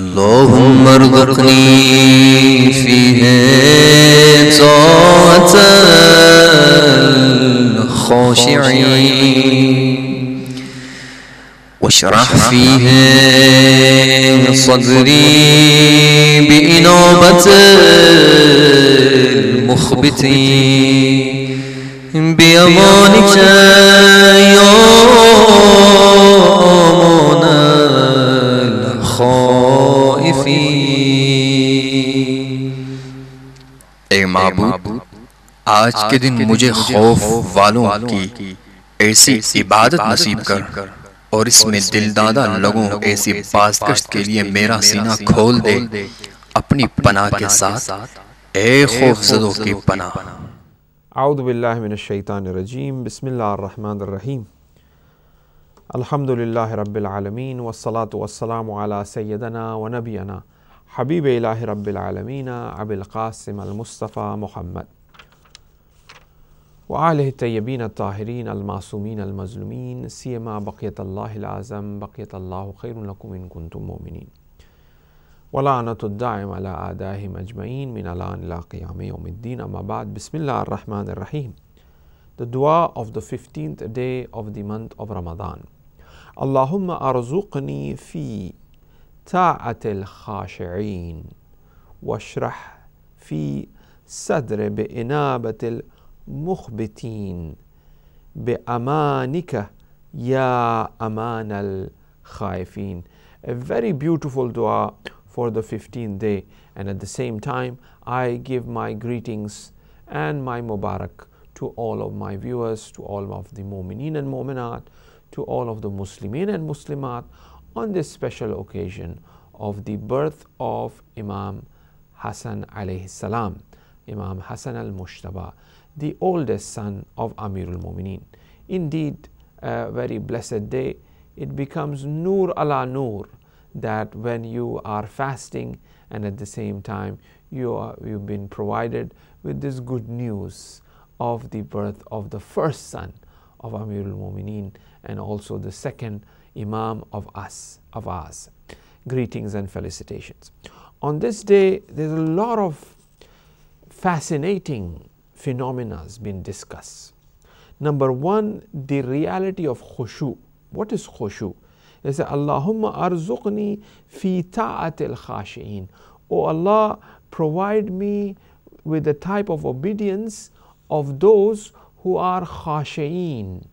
اللهم ارزقني فيه طاعة الخاشعين واشرح فيه صدري بإنابة المخبتين بأمانك يا أمان الخائفين. اے معبود، آج کے دن مجھے خوف والوں کی ایسی عبادت نصیب کر اور اس میں دلدادہ لوگوں ایسی بازگشت کے لیے میرا سینہ کھول دے اپنی پناہ کے ساتھ، اے خوف زدوں کی پناہ۔ اعوذ باللہ من الشیطان الرجیم، بسم اللہ الرحمن الرحیم۔ الحمدللہ رب العالمین والصلاة والسلام علی سیدنا و نبینا حبیب الہ رب العالمین ابی القاسم المصطفى محمد وآلہ الطیبین الطاہرین المعصومین المظلومین سیما بقیت اللہ العظم بقیت اللہ خیر لکم ان کنتم مؤمنین ولعنت الدائم علی اعدائهم اجمعین من الان الى قیام یوم الدین. اما بعد، بسم اللہ الرحمن الرحیم. The dua of the 15th day of the month of Ramadan. Allahumma arzuqni fi ta'atil khashi'in washrah fi sadri bi'inabatil mukhbitin bi'amanika ya amanal khaifin. A very beautiful dua for the 15th day, and at the same time I give my greetings and my mubarak to all of my viewers, to all of the mu'mineen and mu'minat, to all of the Muslimin and Muslimat on this special occasion of the birth of Imam Hassan alayhi salam, Imam Hassan al-Mushtaba, the oldest son of Amirul Mu'mineen. Indeed, a very blessed day. It becomes Noor ala Noor, that when you are fasting and at the same time you've been provided with this good news of the birth of the first son of Amirul Mu'mineen and also the second Imam of ours. Greetings and felicitations. On this day, there's a lot of fascinating phenomena has been discussed. Number one, the reality of khushu. What is khushu? They say, Allahumma arzuqni fi ta'atil khashi'in. Oh Allah, provide me with the type of obedience of those who are khashi'in.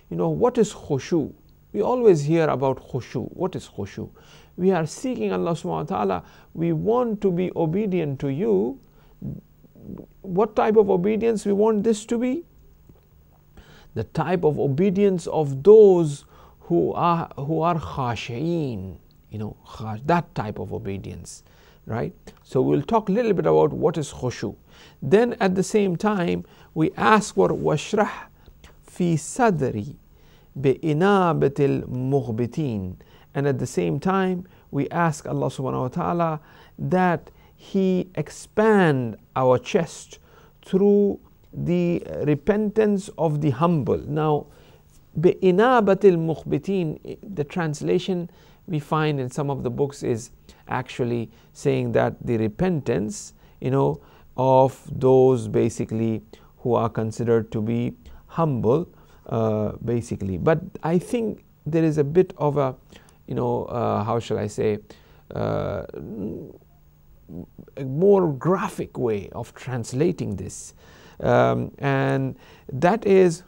You know, what is khushu? We always hear about khushu. What is khushu? We are seeking Allah subhanahu wa ta'ala. We want to be obedient to you. What type of obedience we want this to be? The type of obedience of those who are khashi'in, you know, that type of obedience, right? So we'll talk a little bit about what is khushu. Then at the same time, we ask for washrah fi sadri bi'inabatil mughbitin, and at the same time we ask Allah subhanahu wa ta'ala that He expand our chest through the repentance of the humble. Now, bi'inabatil mughbitin, the translation we find in some of the books is actually saying that the repentance, you know, of those basically who are considered to be humble, basically. But I think there is a bit of a, you know, how shall I say, a more graphic way of translating this, and that is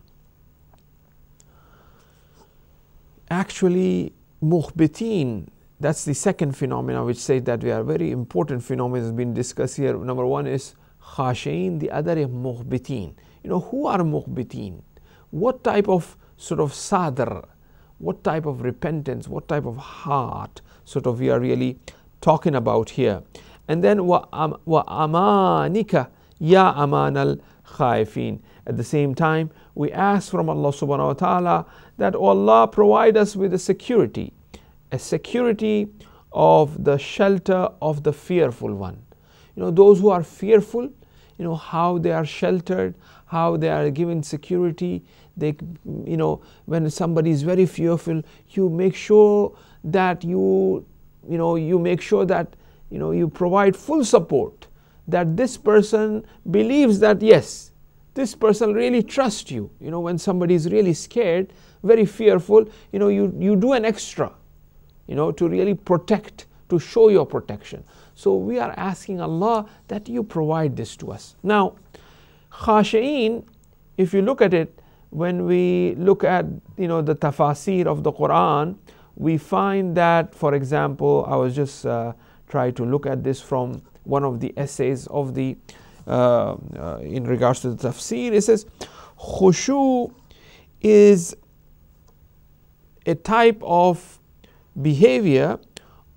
actually mukhbitin. That's the second phenomena which says that we are very important phenomena has been discussed here. Number one is khashi'in, the other is mukhbitin. You know, who are mukhbitin? What type of sort of sadr, what type of repentance, what type of heart sort of we are really talking about here. And then wa amanika ya amanal khaifin. At the same time, we ask from Allah subhanahu wa ta'ala that, oh Allah, provide us with a security of the shelter of the fearful one. You know, those who are fearful, you know, how they are sheltered, how they are given security. They, you know, when somebody is very fearful, you make sure that you you make sure that you provide full support, that this person believes that yes, this person really trusts you. When somebody is really scared, very fearful, you do an extra, to really protect, to show your protection. So we are asking Allah that you provide this to us. Now, khashi'een, if you look at it, when we look at the tafasir of the Quran, we find that, for example, I was just trying to look at this from one of the essays of the in regards to the tafsir. It says khushu is a type of behavior,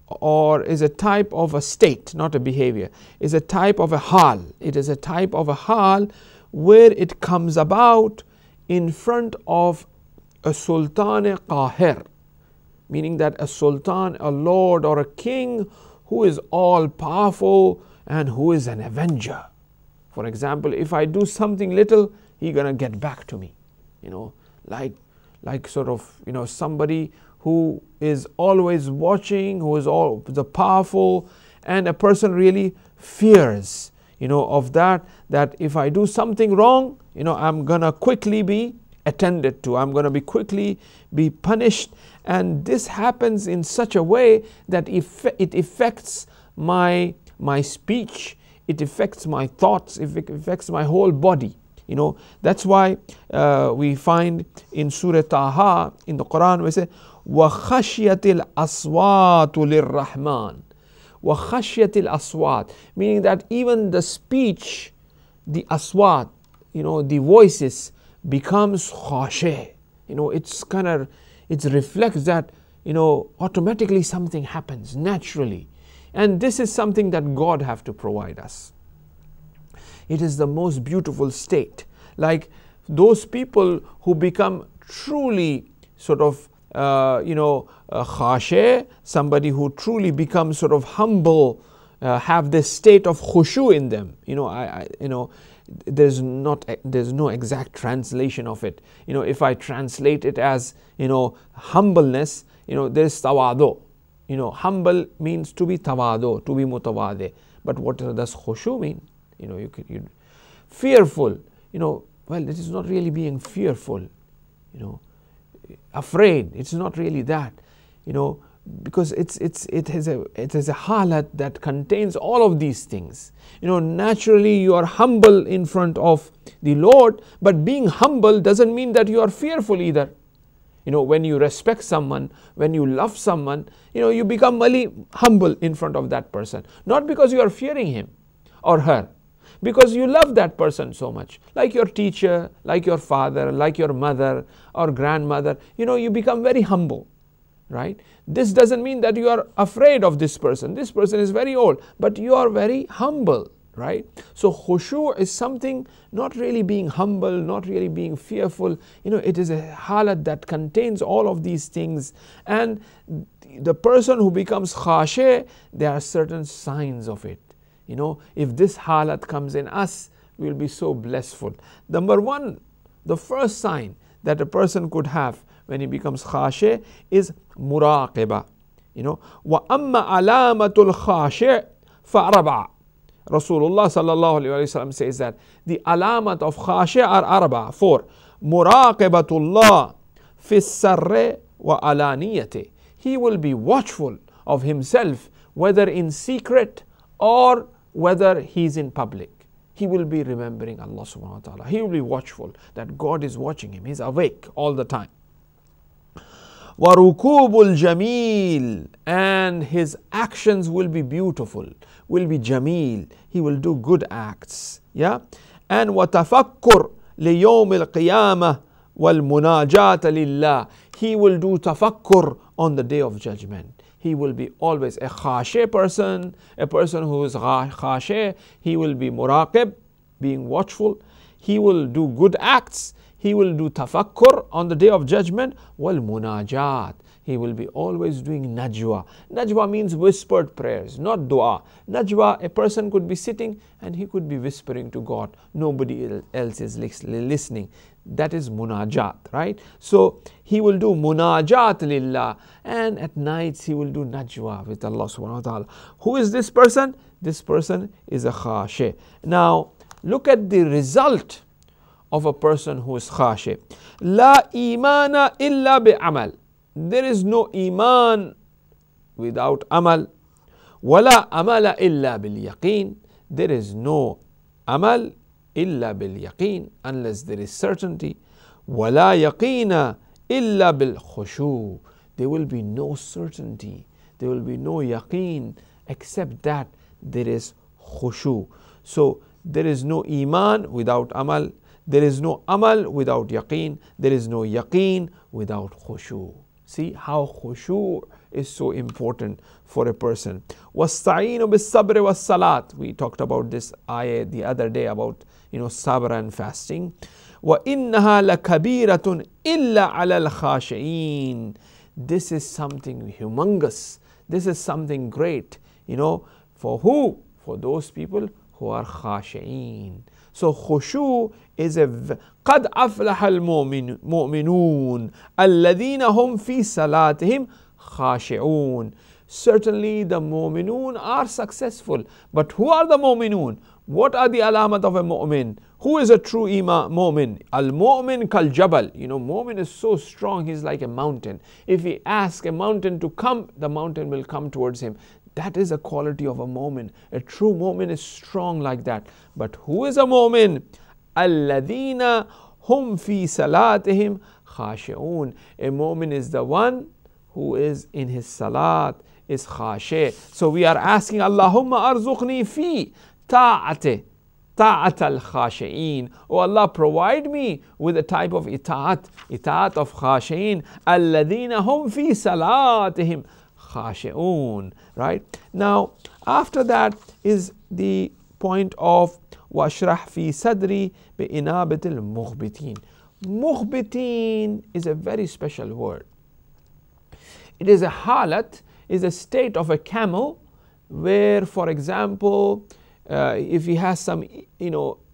or is a type of a state, not a behavior, is a type of a hal. It is a type of a hal where it comes about in front of a sultan qahir, meaning that a sultan, a lord or a king who is all powerful and who is an avenger. For example, if I do something little, he's gonna get back to me, like sort of somebody who is always watching, who is all the powerful, and a person really fears of that if I do something wrong, I'm gonna quickly be attended to, I'm gonna be quickly be punished. And this happens in such a way that it affects my speech, it affects my thoughts, it affects my whole body. That's why we find in Surah Taha in the Quran, we say وَخَشْيَتِ الْأَصْوَاتُ لِلرَّحْمَنِ. وَخَشْيَتِ الْأَصْوَاتِ, meaning that even the speech, the aswat, the voices becomes khashih. It reflects that automatically something happens naturally, and this is something that God have to provide us. It is the most beautiful state. Like those people who become truly sort of khashih, somebody who truly becomes sort of humble, have this state of khushu in them. There's no exact translation of it. If I translate it as humbleness, there's tawadu. Humble means to be tawadu, to be mutawadi. But what does khushu mean? Fearful. Well, it is not really being fearful. Afraid. It's not really that. Because it is a halat that contains all of these things. Naturally you are humble in front of the Lord, but being humble doesn't mean that you are fearful either. When you respect someone, when you love someone, you become really humble in front of that person. Not because you are fearing him or her, because you love that person so much. Like your teacher, like your father, like your mother or grandmother, you become very humble. Right? This doesn't mean that you are afraid of this person. This person is very old, but you are very humble, right? So khushu is something not really being humble, not really being fearful. It is a halat that contains all of these things. And the person who becomes khasheh, there are certain signs of it. If this halat comes in us, we will be so blissful. Number one, the first sign that a person could have when he becomes khashih is muraqibah. Wa amma alamatul khashih fa'arba. Rasulullah sallallahu alaihi wasallam says that the alamat of khashih are arba, 4. Muraqibatullah fi sarri wa alaniyati. He will be watchful of himself, whether in secret or whether he is in public. He will be remembering Allah subhanahu wa ta'ala. He will be watchful that God is watching him. He's awake all the time. وَرُكُوبُ الْجَمِيلِ, and his actions will be beautiful, will be jameel. He will do good acts. Yeah? And وَتَفَكُّرْ لِيَوْمِ الْقِيَامَةِ وَالْمُنَاجَاةَ لِلَّهِ. He will do tafakkur on the day of judgment. He will be always a khasheh person, a person who is khasheh. He will be muraqib, being watchful. He will do good acts. He will do tafakkur on the day of judgment. Wal munajat. he will be always doing najwa. Najwa means whispered prayers, not dua. Najwa, a person could be sitting and he could be whispering to God. Nobody else is listening. That is munajat, right? So he will do munajat lillah, and at nights he will do najwa with Allah subhanahu wa ta'ala. Who is this person? This person is a khashi. Now look at the result of a person who is khashi. La imana illa bi amal. There is no iman without amal. Wala amala illa bil yaqeen. There is no amal illa bil yaqeen, unless there is certainty. Wala yaqeena illa bil khushu. There will be no certainty, there will be no yaqeen, except that there is khushu. So there is no iman without amal. There is no amal without yaqeen. There is no yaqeen without khushu. See how khushu is so important for a person. وَاسْتَعِينُوا بِالصَّبْرِ وَالصَّلَاةِ. We talked about this ayah the other day about sabr and fasting. وَإِنَّهَا لَكَبِيرَةٌ إِلَّا عَلَى الْخَاشِعِينَ. This is something humongous. This is something great. For who? For those people who are khashi'een. So khushu is a قَدْ أَفْلَحَ الْمُؤْمِنُونَ الَّذِينَ هُمْ فِي صَلَاتِهِمْ خَاشِعُونَ. Certainly the mu'minun are successful. But who are the mu'minun? What are the alamat of a mu'min? Who is a true mu'min? Al-mu'min kal-jabal. Mu'min is so strong, he's like a mountain. If he asks a mountain to come, the mountain will come towards him. That is a quality of a mu'min. A true mu'min is strong like that. But who is a mu'min? Alladhina hum fi salatihim khashi'un. A mu'min is the one who is in his salat, is khashi. So we are asking, Allahumma arzuqni fi ta'at al-khashi'in. Oh Allah, provide me with a type of ita'at of khashi'in. Alladhina hum fi salatihim khashi'un. Right? Now, after that is the point of washrah fi sadri bi inabatil mughbitin. Mughbitin is a very special word. It is a halat, is a state of a camel where, for example, if he has some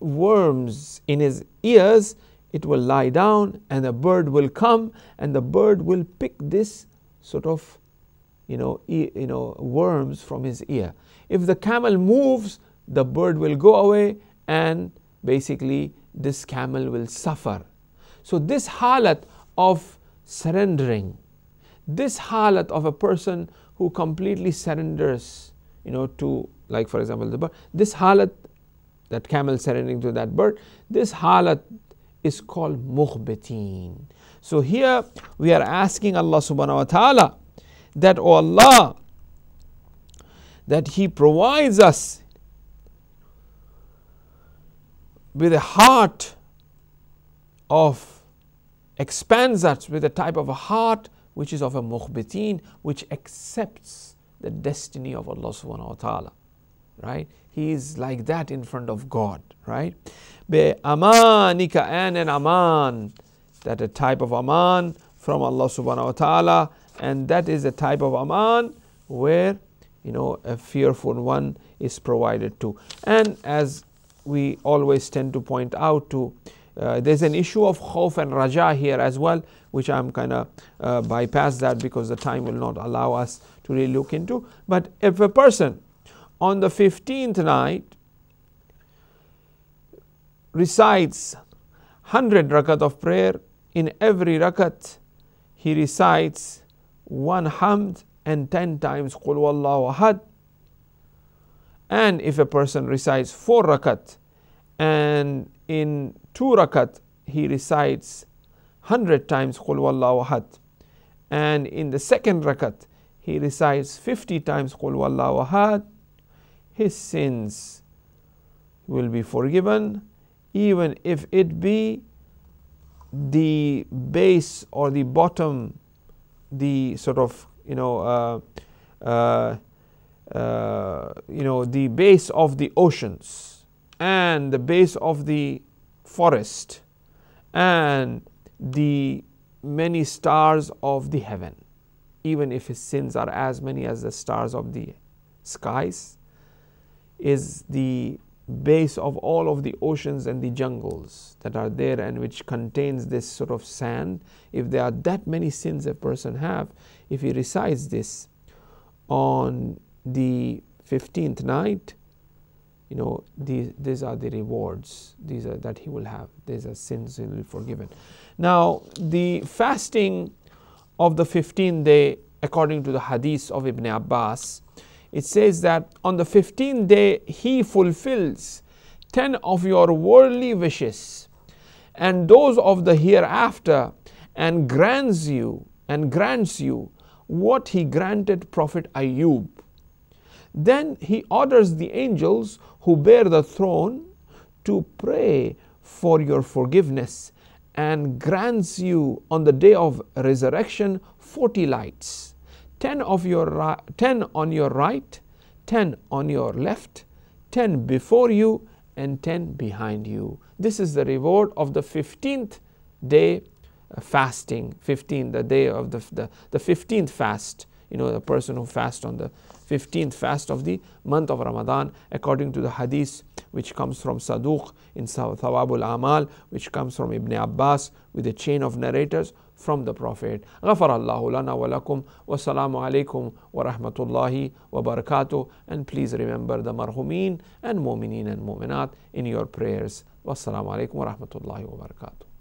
worms in his ears, it will lie down and the bird will come and the bird will pick this sort of worms from his ear. If the camel moves, the bird will go away and basically this camel will suffer. So this halat of surrendering, this halat of a person who completely surrenders to, like for example the bird, this halat, that camel surrendering to that bird, this halat is called mughbitin. So here we are asking Allah subhanahu wa ta'ala that, oh Allah, that He provides us with a heart of, expands us with a type of a heart which is of a mughbitin, which accepts the destiny of Allah subhanahu wa ta'ala. Right? He is like that in front of God. Right? Be amanika, and an aman, that a type of aman from Allah subhanahu wa ta'ala, and that is a type of aman where a fearful one is provided to. And as we always tend to point out to, there's an issue of khawf and raja here as well, which I'm kind of bypass that because the time will not allow us to really look into. But if a person on the 15th night recites 100 rakat of prayer, in every rakat he recites one hamd and 10 times Qul Wallahu Ahad. And if a person recites 4 rakat and in 2 rakat he recites 100 times Qul Wallahu Ahad, and in the second rakat he recites 50 times Qul Wallahu Ahad, his sins will be forgiven, even if it be the base or the bottom, the sort of the base of the oceans and the base of the forest and the many stars of the heaven. even if his sins are as many as the stars of the skies, is the base of all of the oceans and the jungles that are there and which contains this sort of sand. If there are that many sins a person have, if he recites this on the 15th night, you know, these are the rewards, these are that he will have, these are sins he will be forgiven. Now the fasting of the 15th day, according to the hadith of Ibn Abbas, it says that on the 15th day he fulfills 10 of your worldly wishes and those of the hereafter, and grants you what he granted Prophet Ayub. Then he orders the angels who bear the throne to pray for your forgiveness, and grants you on the day of resurrection 40 lights, 10 on your right, 10 on your left, 10 before you, and 10 behind you. This is the reward of the 15th day fasting. 15, the day of the 15th fast. You know, the person who fasts on the 15th fast of the month of Ramadan, according to the hadith which comes from Saduq in Thawabul Amal, which comes from Ibn Abbas with a chain of narrators from the Prophet. Ghafarallahu lana wa lakum wa salamu alaykum wa rahmatullahi wa barakatuh. And please remember the marhumin and mu'mineen and mu'minat in your prayers. Wassalamu alaykum wa rahmatullahi wa barakatuh.